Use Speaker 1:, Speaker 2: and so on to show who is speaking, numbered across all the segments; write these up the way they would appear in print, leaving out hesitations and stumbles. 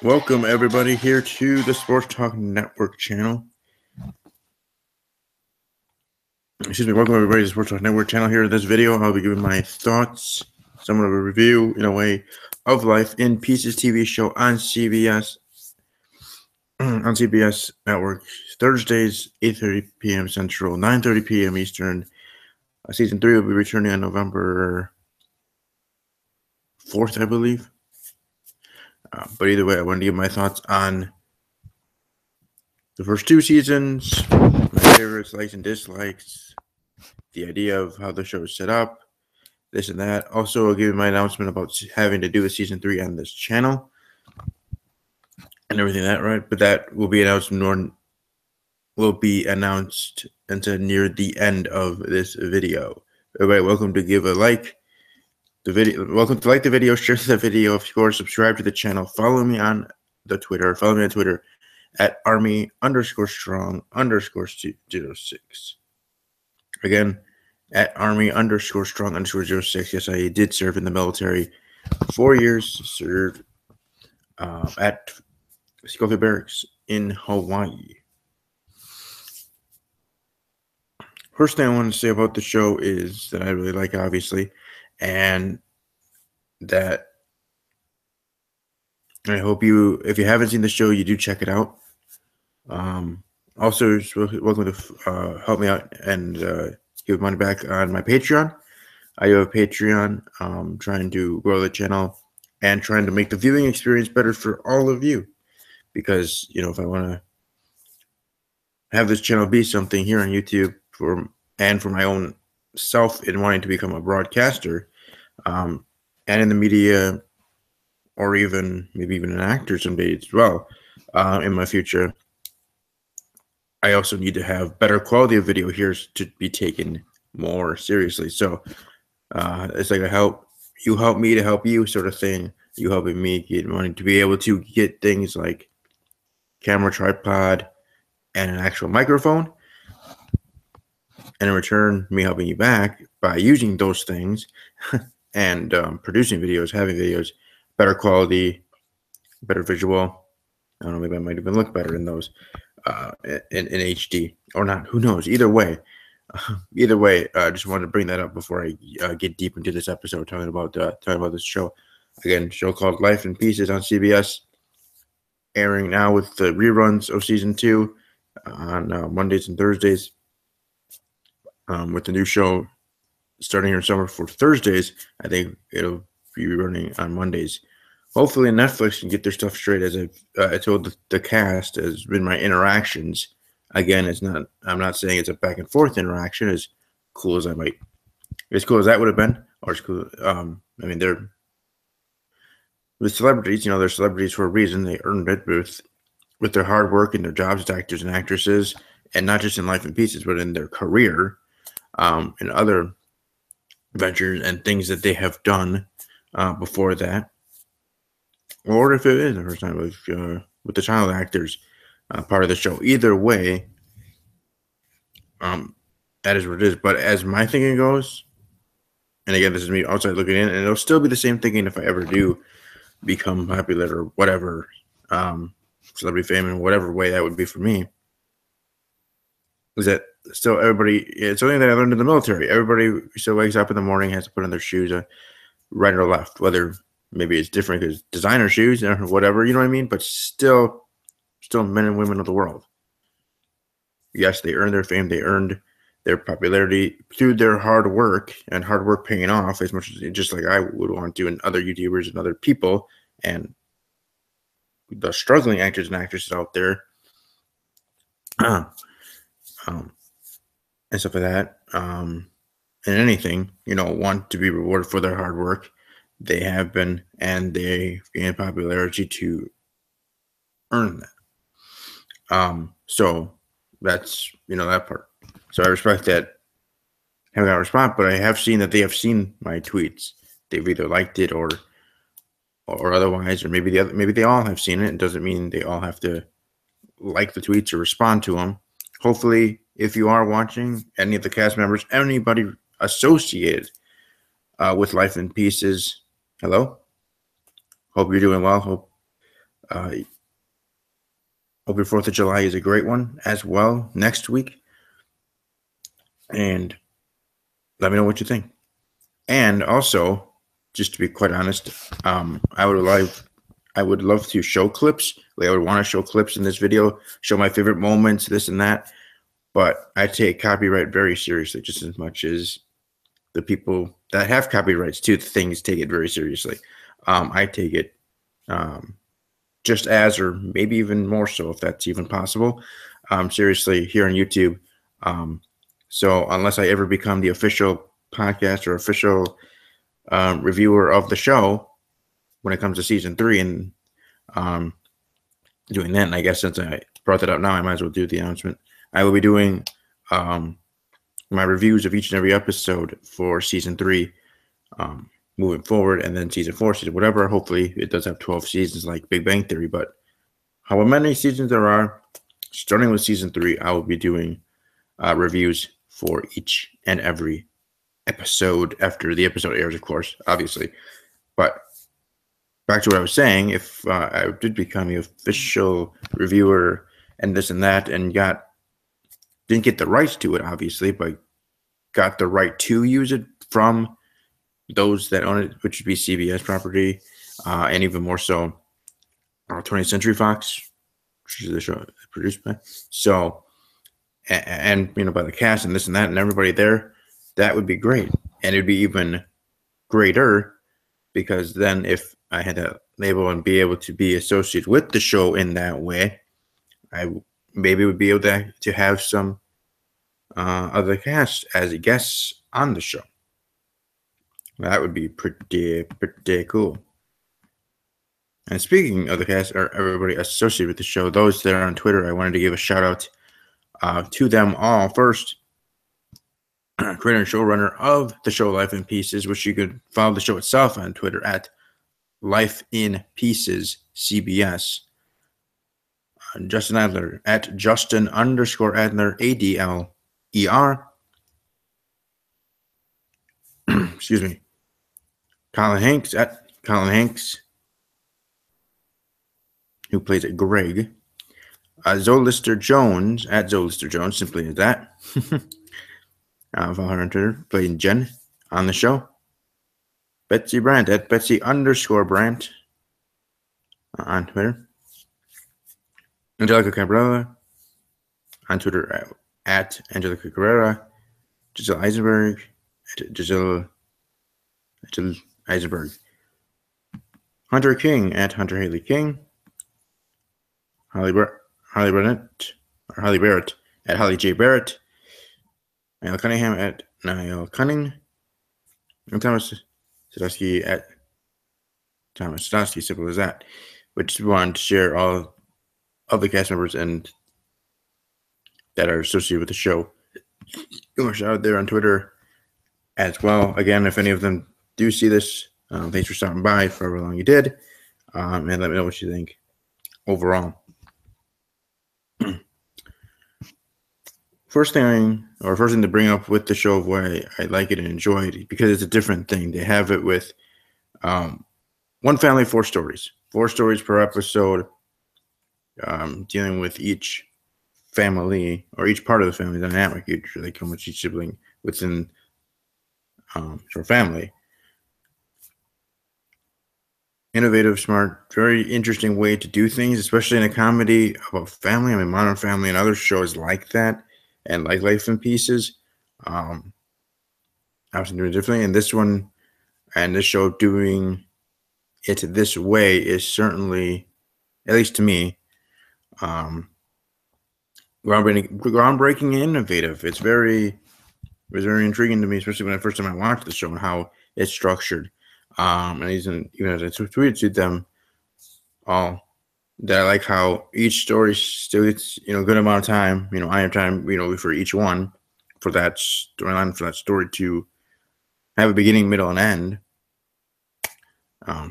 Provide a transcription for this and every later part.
Speaker 1: Welcome, everybody, here to the Sports Talk Network channel. Welcome, everybody, to the Sports Talk Network channel. Here in this video, I'll be giving my thoughts, somewhat of a review, in a way, of Life in Pieces TV show on CBS, Network, Thursdays, 8:30 p.m. Central, 9:30 p.m. Eastern. Season 3 will be returning on November 4th, I believe. But either way, I wanted to give my thoughts on the first two seasons, my favorites, likes, and dislikes, the idea of how the show is set up, this and that. Also, I'll give you my announcement about having to do the season 3 on this channel and everything that, right? But that will be announced until near the end of this video. Everybody, welcome to give a like. Welcome to like the video, share the video, of course, subscribe to the channel, follow me on Twitter at army_strong_06. Again, at army_strong_06. Yes, I did serve in the military 4 years, served at Schofield Barracks in Hawaii. First thing I want to say about the show is that I really like it, obviously, and that I hope if you haven't seen the show, you do check it out. Also, welcome to help me out and give money back on my Patreon. I have a Patreon, trying to grow the channel and trying to make the viewing experience better for all of you. Because, if I want to have this channel be something here on YouTube for my own self in wanting to become a broadcaster, and in the media, or maybe even an actor someday as well, in my future, I also need to have better quality of video here to be taken more seriously. So it's like help me to help you sort of thing. You helping me get money to be able to get things like camera, tripod, and an actual microphone. And in return, me helping you back by using those things and producing videos, having videos, better quality, better visual. I don't know, maybe I might even look better in those in HD or not. Who knows? Either way, I just wanted to bring that up before I get deep into this episode, talking about this show. Again, show called Life in Pieces on CBS, airing now with the reruns of season 2 on Mondays and Thursdays. With the new show starting here in summer for Thursdays, I think it'll be running on Mondays. Hopefully, Netflix can get their stuff straight. As I told the cast, has been my interactions. Again, I'm not saying it's a back and forth interaction. As cool as that would have been, or as cool. They're with celebrities. They're celebrities for a reason. They earned it with their hard work and their jobs as actors and actresses, and not just in Life in Pieces, but in their career, and other ventures and things that they have done before that. Or if it is the first time with the child actors part of the show. Either way, that is what it is. But as my thinking goes, and again, this is me outside looking in, and it'll still be the same thinking if I ever do become popular or whatever, celebrity fame in whatever way that would be for me, is that still it's something that I learned in the military. Everybody still wakes up in the morning, has to put on their shoes right or left, whether maybe it's different because designer shoes or whatever, you know what I mean? But still men and women of the world. Yes, they earned their fame. They earned their popularity through their hard work, and hard work paying off as much as just like I would want to, and other YouTubers and other people and the struggling actors and actresses out there, and stuff like that. And anything, want to be rewarded for their hard work. They have been, and they gain popularity to earn that. So that's that part. So I respect that. I haven't got a response, but I have seen that they have seen my tweets. They've either liked it or otherwise, or maybe they all have seen it. It doesn't mean they all have to like the tweets or respond to them. Hopefully, if you are watching, any of the cast members, anybody associated with Life in Pieces. Hello. Hope you're doing well. Hope your 4th of July is a great one as well next week. And let me know what you think. And also, just to be quite honest, I would love to show clips. Like, I would want to show clips in this video, show my favorite moments, this and that. But I take copyright very seriously, just as much as the people that have copyrights to things take it very seriously. I take it just as, or maybe even more so, if that's even possible, seriously here on YouTube. So unless I ever become the official podcast or official reviewer of the show when it comes to season 3 and doing that, and I guess since I brought that up now, I might as well do the announcement. I will be doing my reviews of each and every episode for season 3 moving forward, and then season 4, season whatever. Hopefully it does have 12 seasons like Big Bang Theory, but however many seasons there are, starting with season 3, I will be doing reviews for each and every episode after the episode airs, of course, obviously. But back to what I was saying, if I did become the official reviewer and this and that, and didn't get the rights to it, obviously, but got the right to use it from those that own it, which would be CBS property, and even more so 20th Century Fox, which is the show produced by. So, and by the cast and this and that and everybody there, that would be great. And it'd be even greater because then if I had that label and be able to be associated with the show in that way, I maybe would be able to have some other cast as guests on the show. That would be pretty cool. And speaking of the cast, or everybody associated with the show, those that are on Twitter, I wanted to give a shout out to them all. First, creator and showrunner of the show Life in Pieces, which you could follow the show itself on Twitter at Life in Pieces CBS. Justin Adler at Justin_Adler ADLER. Excuse me. Colin Hanks at Colin Hanks, who plays Greg. Zolister Jones at Zolister Jones, simply as that. Follow her on Twitter, playing Jen on the show. Betsy Brandt at Betsy_Brandt on Twitter. Angelica Cabrera on Twitter at Angelica Cabrera. Giselle Eisenberg at Giselle Eisenberg. Hunter King at Hunter Haley King. Holly Barrett at Holly J. Barrett. Niall Cunningham at Niall Cunning. And Thomas Sadowski at Thomas Sadowski, simple as that. Which wanted to share all of the cast members and that are associated with the show. Give a shout out there on Twitter as well. Again, if any of them do see this, thanks for stopping by for however long you did. And let me know what you think overall. First thing to bring up with the show of why I like it and enjoy it, because it's a different thing. They have it with one family, 4 stories. 4 stories per episode, dealing with each family or each part of the family dynamic. They come with each sibling within your family. Innovative, smart, very interesting way to do things, especially in a comedy about family. I mean, Modern Family and other shows like that, and like Life in Pieces, obviously doing it differently. And this one, and this show doing it this way is certainly, at least to me, groundbreaking and innovative. It's very intriguing to me, especially when the first time I watched the show and how it's structured. And even as I tweeted to them all, that I like how each story still gets, a good amount of time, iron time, for each one, for that storyline, for that story to have a beginning, middle, and end,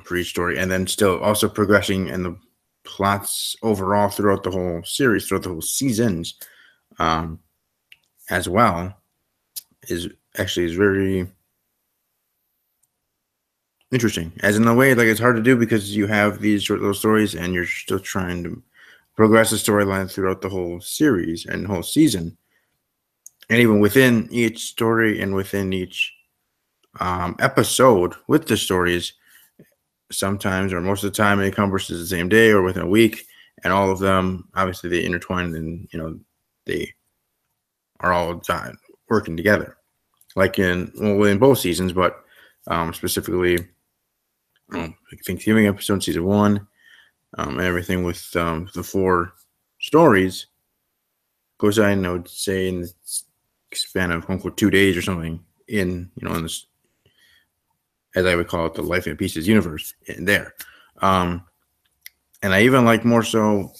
Speaker 1: for each story, and then still also progressing in the plots overall throughout the whole series, throughout the whole seasons, as well, is very interesting. As in a way, like it's hard to do because you have these short little stories and you're still trying to progress the storyline throughout the whole series and whole season. And even within each story and within each episode with the stories, sometimes or most of the time it encompasses the same day or within a week, and all of them obviously they intertwine and they are all working together, like in both seasons, but specifically Thanksgiving episode, season 1, and everything with the 4 stories goes on, I would say, in the span of 2 days or something, in this, as I would call it, the Life in Pieces universe in there. And I even like more so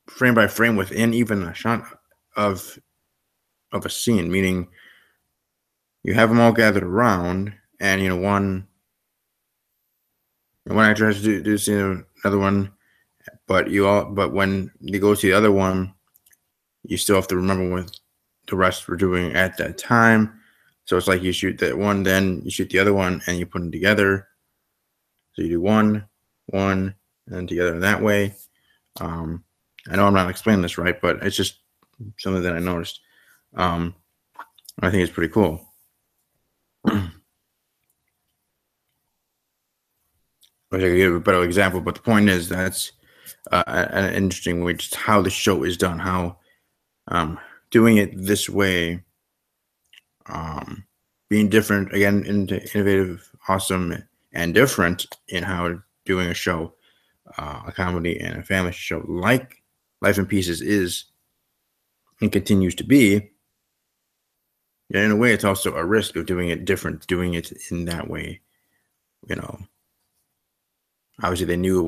Speaker 1: frame by frame within even a shot of a scene, meaning you have them all gathered around, and one actor has to do scene, another one, but when you go to the other one, you still have to remember what the rest were doing at that time. So it's like you shoot that one, then you shoot the other one, and you put them together. So you do one, and then together in that way. I know I'm not explaining this right, but it's just something that I noticed. I think it's pretty cool. I wish I could give a better example, but the point is that's an interesting way, just how the show is done, how doing it this way, being different, again, innovative, awesome, and different in how doing a show, a comedy and a family show like Life in Pieces is and continues to be. And in a way, it's also a risk of doing it different, doing it in that way. Obviously they knew it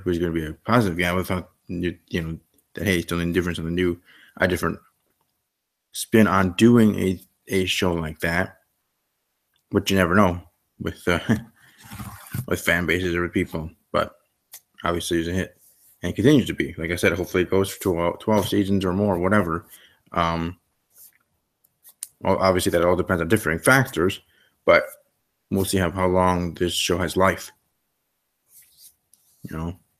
Speaker 1: was going to be a positive. Yeah, without that, hey, it's doing different, something new, a different spin on doing a show like that. But you never know with with fan bases or with people. But obviously, it's a hit and it continues to be. Like I said, hopefully it goes for 12 seasons or more, whatever. Well, obviously that all depends on differing factors, but we'll see how long this show has life.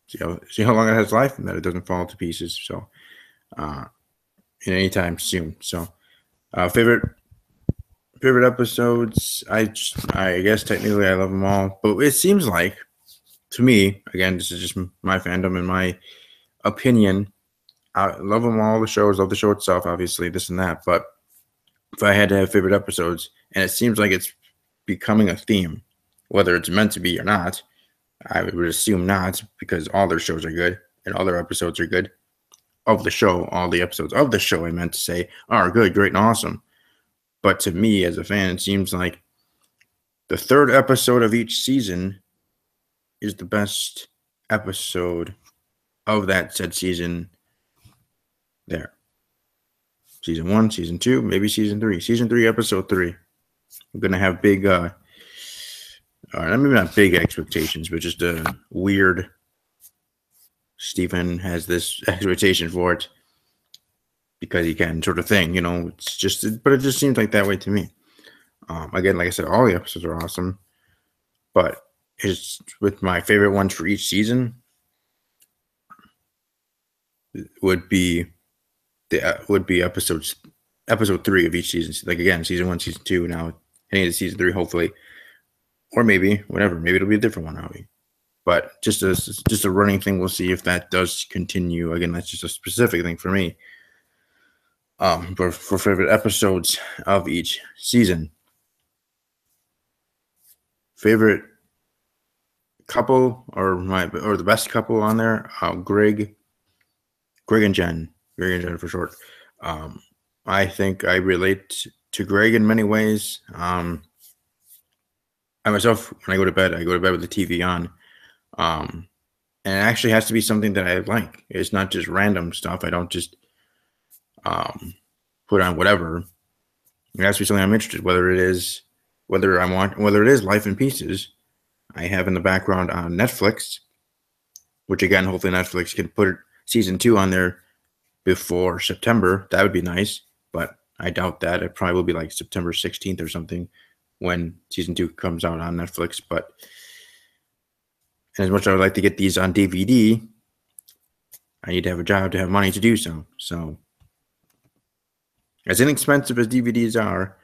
Speaker 1: See how long it has life, and that it doesn't fall to pieces. So, in any time soon. So, favorite episodes. I guess technically I love them all, but it seems like to me, again, this is just my fandom and my opinion. I love them all. The shows, love the show itself, obviously, this and that. But if I had to have favorite episodes, and it seems like it's becoming a theme, whether it's meant to be or not, I would assume not, because all their shows are good and all their episodes are good of the show. All the episodes of the show, I meant to say, are good, great, and awesome. But to me, as a fan, it seems like the 3rd episode of each season is the best episode of that said season there. Season 1, season 2, maybe season 3. Season 3, episode 3. I'm going to have big, maybe not big expectations, but just a weird, Stephen has this expectation for it because he can, sort of thing, it's just, but it just seems like that way to me. Again, like I said, all the episodes are awesome, but it's with my favorite ones for each season would be episode 3 of each season. Like again, season 1, season 2, now heading to season 3, hopefully, or maybe whatever. Maybe it'll be a different one. Maybe, but just a running thing. We'll see if that does continue. Again, that's just a specific thing for me. For favorite episodes of each season. Favorite couple or the best couple on there, Greg and Jen for short. I think I relate to Greg in many ways. I myself, when I go to bed with the TV on, and it actually has to be something that I like. It's not just random stuff. I don't just put on whatever. It has to be something I'm interested. Whether it is Life in Pieces, I have in the background on Netflix, which again, hopefully Netflix can put season 2 on there before September. That would be nice, but I doubt that. It probably will be like September 16th or something when season 2 comes out on Netflix. But And as much as I would like to get these on DVD, I need to have a job to have money to do so. So, as inexpensive as DVDs are,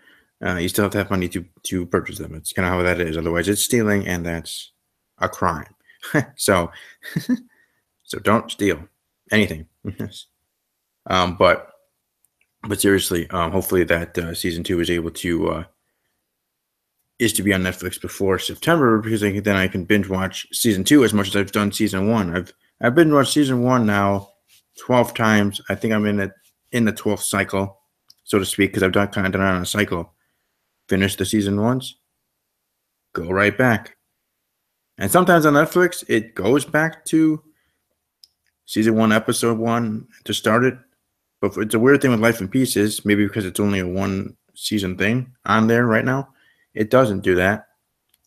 Speaker 1: you still have to have money to purchase them. It's kind of how that is. Otherwise, it's stealing, and that's a crime. so, so don't steal anything. But seriously, hopefully that season 2 is able to be on Netflix before September, because then I can binge watch season 2 as much as I've done season 1. I've binge watched season 1 now 12 times. I think I'm in the 12th cycle, so to speak, because I've done it on a cycle. Finish the season once, go right back. And sometimes on Netflix, it goes back to season 1, episode 1 to start it. But it's a weird thing with Life in Pieces, maybe because it's only a 1 season thing on there right now. It doesn't do that.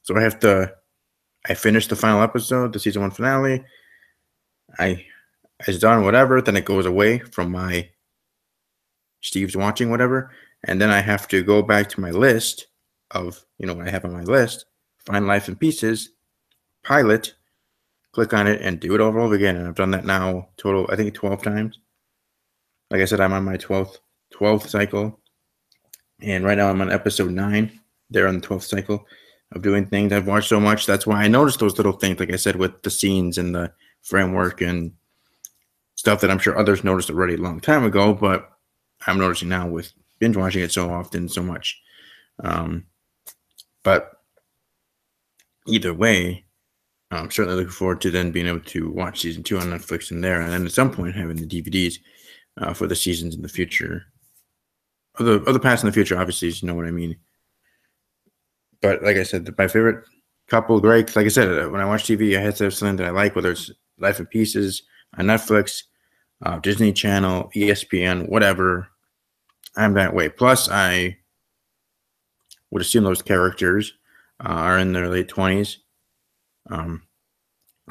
Speaker 1: So I finish the final episode, the season 1 finale. It's done, whatever. Then it goes away from my Steve's watching, whatever. And then I have to go back to my list of, what I have on my list, find Life in Pieces, pilot, click on it, and do it over and over again. And I've done that now total, I think 12 times. Like I said, I'm on my 12th cycle. And right now I'm on episode 9. They're on the 12th cycle of doing things. I've watched so much. That's why I noticed those little things, like I said, with the scenes and the framework and stuff that I'm sure others noticed already a long time ago, but I'm noticing now with binge watching it so often, so much. But either way, I'm certainly looking forward to then being able to watch season 2 on Netflix and then at some point having the DVDs for the seasons in the future. Or the past and the future, obviously, you know what I mean. But like I said, my favorite couple, Greg, like I said, when I watch TV, I have to have something that I like, whether it's Life in Pieces on Netflix, Disney Channel, ESPN, whatever. I'm that way. Plus, I would assume those characters are in their late 20s.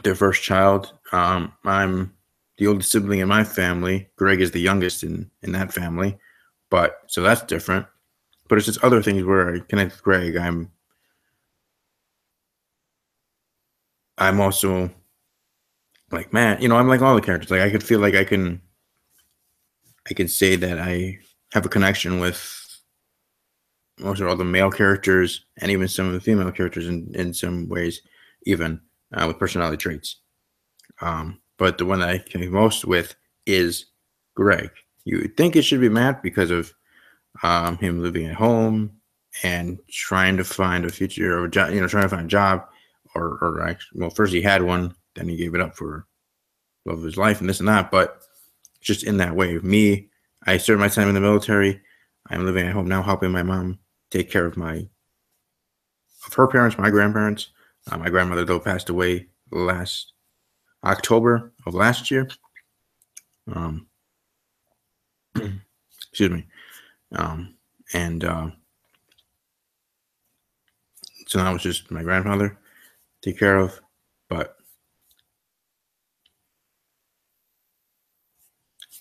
Speaker 1: Their first child. I'm the oldest sibling in my family. Greg is the youngest in that family. But so that's different. But it's just other things where I connect with Greg. I'm also like, man, I'm like all the characters. Like I could feel like I can say that I have a connection with most of all the male characters and even some of the female characters in some ways, even with personality traits. But the one that I connect most with is Greg. You would think it should be Matt because of him living at home and trying to find a future or a job, trying to find a job, or actually, well, first he had one, then he gave it up for love of his life and this and that. But just in that way, me, I served my time in the military. I'm living at home now, helping my mom take care of her parents, my grandparents. My grandmother, though, passed away last October of last year. Excuse me. So now it's just my grandfather to take care of. But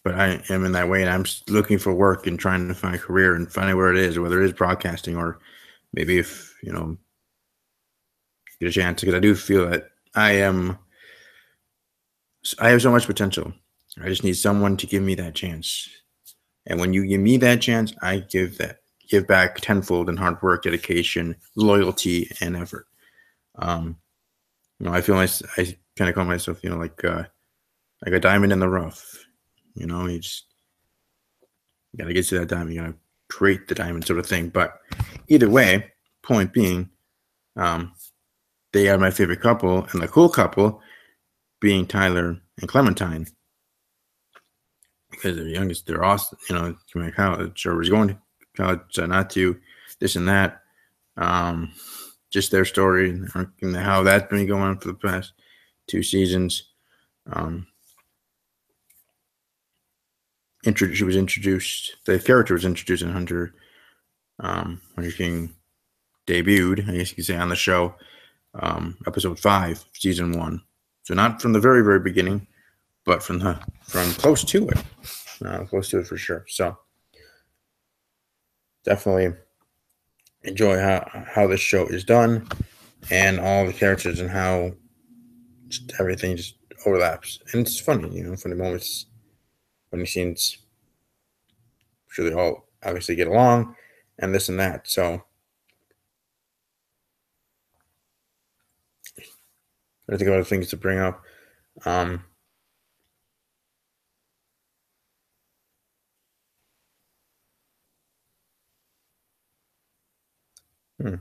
Speaker 1: I am in that way, and I'm looking for work and trying to find a career and finding where it is, whether it is broadcasting or maybe if, get a chance, because I do feel that I have so much potential. I just need someone to give me that chance. And when you give me that chance, I give back tenfold in hard work, dedication, loyalty, and effort. I feel like I kind of call myself, like a diamond in the rough. You just gotta get to that diamond. You gotta create the diamond, sort of thing. But either way, point being, they are my favorite couple, and the cool couple being Tyler and Clementine, because they're youngest. They're awesome. Community college, or was going to college, not to this and that. Just their story and how that's been going on for the past 2 seasons. She was introduced. The character was introduced in Hunter King debuted, I guess you could say, on the show, episode 5, season 1. So not from the very, very beginning, but from close to it. Close to it for sure. So definitely enjoy how this show is done and all the characters and how just everything just overlaps, and it's funny, funny moments, funny scenes. I'm sure they all obviously get along, and this and that. So I think of other things to bring up. Um, hmm.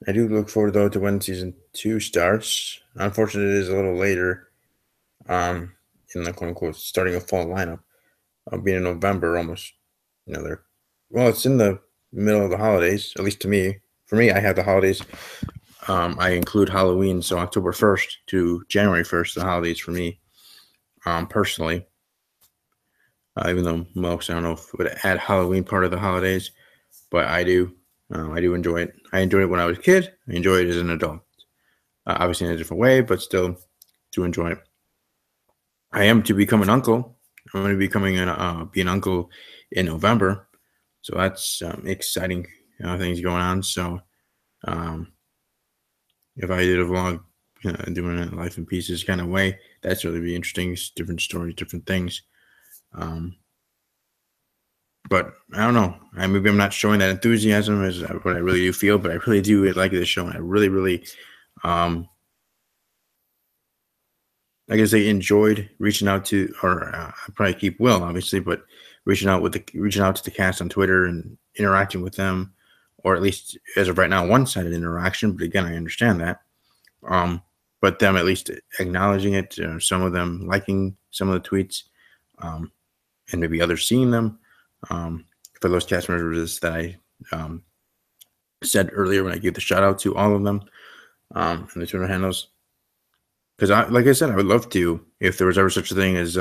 Speaker 1: I do look forward though to when season 2 starts. Unfortunately, it is a little later. In the quote unquote starting a fall lineup. Being in November, almost. They're it's in the middle of the holidays. At least to me. For me, I have the holidays. I include Halloween, so October 1st to January 1st, the holidays for me, personally. Even though most, I don't know if it would add Halloween part of the holidays, but I do. I do enjoy it. I enjoyed it when I was a kid. I enjoy it as an adult. Obviously in a different way, but still do enjoy it. I am to become an uncle. I'm going to be be an uncle in November, so that's exciting things going on. So, if I did a vlog doing it life in pieces kind of way, that's really be interesting. It's different stories, different things. But I don't know. Maybe I'm not showing that enthusiasm as what I really do feel, but I really do like this show, and I really, really, like I say, enjoyed reaching out to, or I probably keep will, obviously, but reaching out to the cast on Twitter and interacting with them, or at least as of right now, one-sided interaction. But again, I understand that. But them at least acknowledging it, some of them liking some of the tweets, and maybe others seeing them. For those cast members that I said earlier when I gave the shout out to all of them, and the Twitter handles. Because like I said, I would love to, if there was ever such a thing as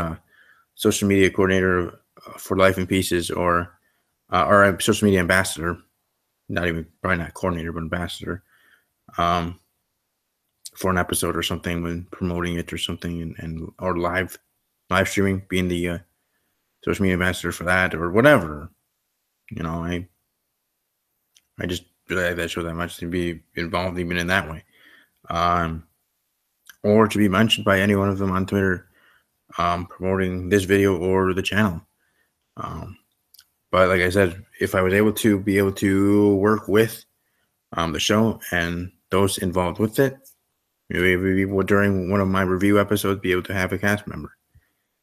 Speaker 1: social media coordinator for Life in Pieces, or a social media ambassador, probably not coordinator, but ambassador, for an episode or something when promoting it or something, and or live streaming, being the social media ambassador for that or whatever. I just really like that show that much to be involved even in that way. Or to be mentioned by any one of them on Twitter, promoting this video or the channel. But like I said, if I was able to work with the show and those involved with it, maybe during one of my review episodes, be able to have a cast member.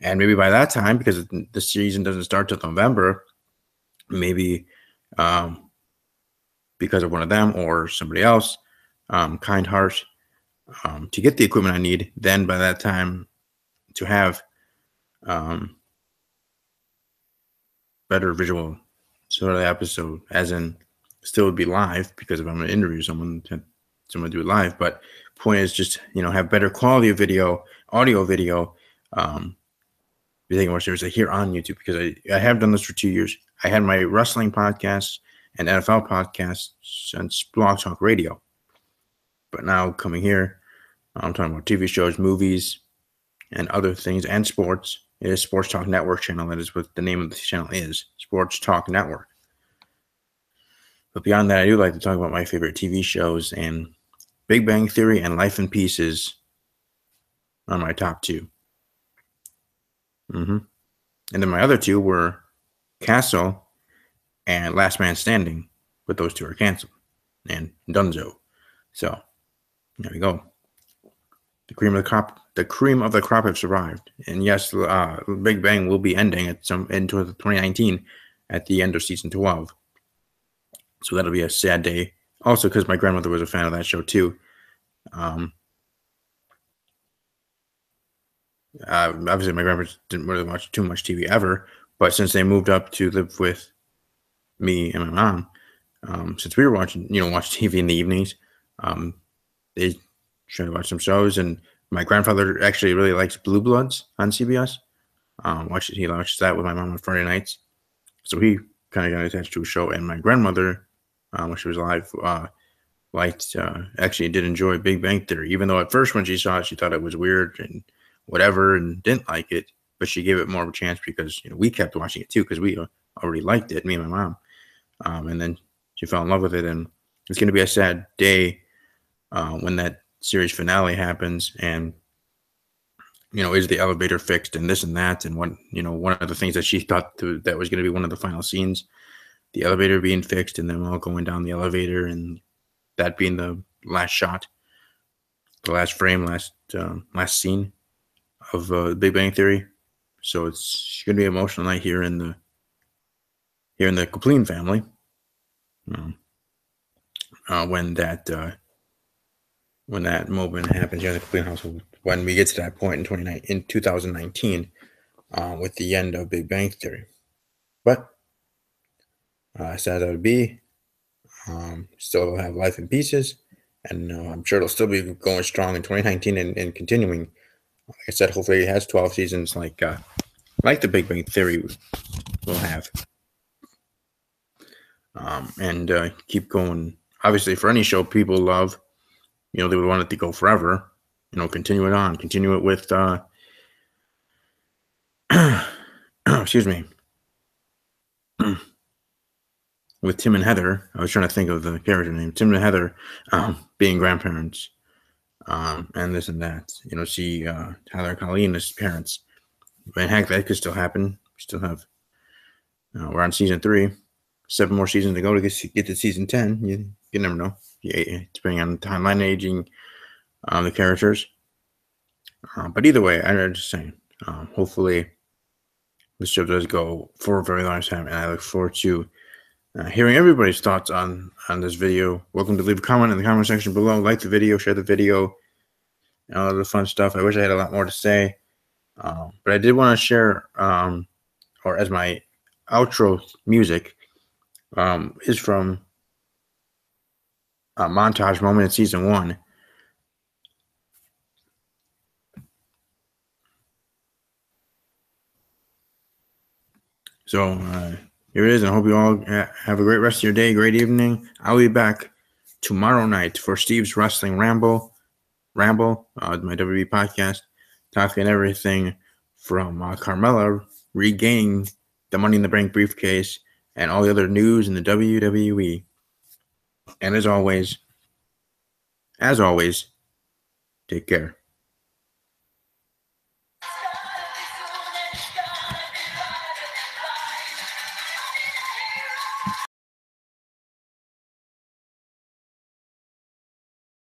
Speaker 1: And maybe by that time, because the season doesn't start till November, maybe because of one of them or somebody else, kind heart, to get the equipment I need, then by that time to have better visual sort of the episode, as in still would be live, because if I'm going to interview someone do it live, but point is just, have better quality of audio video, be taking more seriously here on YouTube, because I have done this for 2 years. I had my wrestling podcast and NFL podcast since Blog Talk Radio. But now coming here, I'm talking about TV shows, movies, and other things, and sports. It is Sports Talk Network channel. That is what the name of the channel is, Sports Talk Network. But beyond that, I do like to talk about my favorite TV shows, and Big Bang Theory and Life in Pieces are my top two. And then my other two were Castle and Last Man Standing, but those two are canceled, and Dunzo. So there we go. The cream of the crop have survived. And yes, Big Bang will be ending into 2019 at the end of season 12. So that'll be a sad day. Also, because my grandmother was a fan of that show too. Obviously, my grandpa didn't really watch too much TV ever, but since they moved up to live with me and my mom, since we were watch TV in the evenings, they try to watch some shows. And my grandfather actually really likes Blue Bloods on CBS. He watches that with my mom on Friday nights, so he kind of got attached to a show. And my grandmother, when she was alive, actually did enjoy Big Bang Theory, even though at first when she saw it, she thought it was weird and whatever, and didn't like it. But she gave it more of a chance because we kept watching it too, because we already liked it, me and my mom. And then she fell in love with it, and it's going to be a sad day when that series finale happens, and is the elevator fixed and this and that, and one of the things that she thought that was going to be one of the final scenes, the elevator being fixed, and then all going down the elevator, and that being the last shot, the last frame, last scene of Big Bang Theory. So it's going to be an emotional night here in the Kaplan family. When that moment happens here in the Kaplan household, when we get to that point in 2019, with the end of Big Bang Theory. But sad as it would be, still have Life in Pieces, and I'm sure it'll still be going strong in 2019 and continuing. Like I said, hopefully it has 12 seasons like the Big Bang Theory will have. And keep going. Obviously, for any show people love, they would want it to go forever. Continue it on. Continue it with, excuse me, with Tim and Heather. I was trying to think of the character name. Tim and Heather being grandparents, and this and that. See Tyler and Colleen as parents. And heck, that could still happen. We still have. We're on season 3. 7 more seasons to go to get to season 10. You never know. Depending on the timeline, aging, the characters. But either way, I'm just saying. Hopefully, this show does go for a very long time, and I look forward to hearing everybody's thoughts on this video. Welcome to leave a comment in the comment section below. Like the video, share the video, and all the fun stuff. I wish I had a lot more to say, but I did want to share, or as my outro music, is from a montage moment in season 1. So here it is, and I hope you all have a great rest of your day, great evening. I'll be back tomorrow night for Steve's Wrestling Ramble, my WWE podcast, talking everything from Carmella regaining the Money in the Bank briefcase and all the other news in the WWE. And as always, take care.